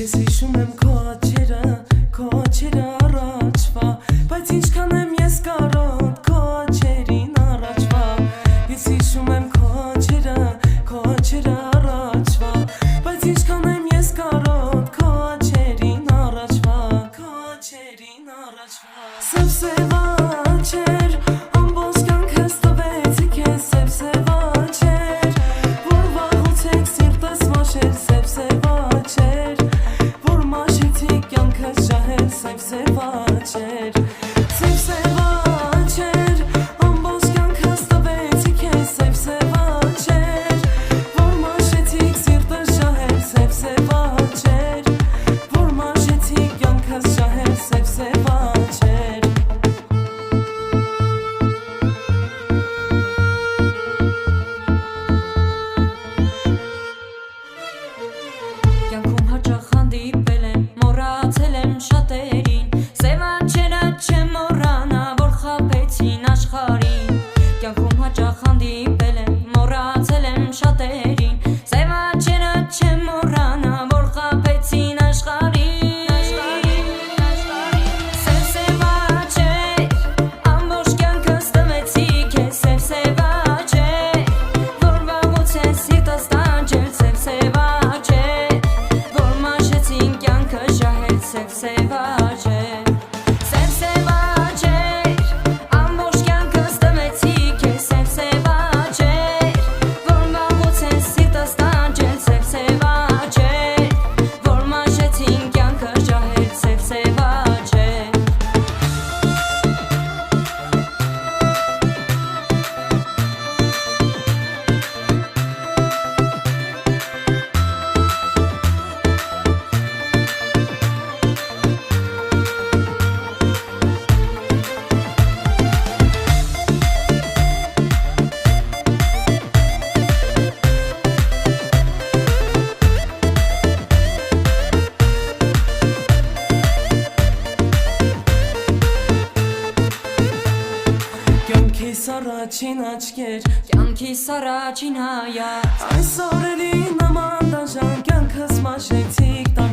Ես հիշում եմ քո աչերը առաջվա, բայց ինչքան եմ ես կարոտ քո աչերին առաջվա։ Ես հիշում եմ քո աչերը առաջվա, բայց ինչքան եմ ես կարոտ քո աչերին առաջվա, քո աչերին առաջվա։ Սև աչեր, ամբողջ կյանքս տվեցի քեզ, սև աչեր, որ վաղուց եք սիրտս մաշել, սև աչեր, որ մաշեցի կյանքս ջահել, սև աչեր, սև աչեր, ամբողջ կյանքս տվեցի քեզ, սև աչեր, որ մաշեցի սիրտս ջահել, սև աչեր, որ մաշեցի կյանքս ջահել, սև աչեր։ Կյանքում հաճախ հանդիպել եմ, մոռացել եմ շատերին, սև աչերը չեմ մոռանա, որ խաբեցին աշխարհին։ Կյանքում հաճախ հանդիպել եմ, մոռացել եմ շատերին, սև աչերը չեմ մոռանա, որ խաբեցին աշխարհին։ Սև աչեր, ամբողջ կյանքս տվեցի քեզ, սև աչեր, որ վաղուց ես սիրտս տանջել, սև աչեր, որ մաշեցին կյանքս ջահել, սև աչեր, սև աչեր, ամբողջ կյանքս տվեցի քեզ, սև աչեր, որ վաղուց ես սիրտս տանջել, սև աչեր, որ մաշեցին կյանքս ջահել, սև աչեր։ Կյանքիս առաջին աչքեր, Կյանքիս առաջին հայացք, այս օրերի նման դաժան կյանքս մաշեցիք տան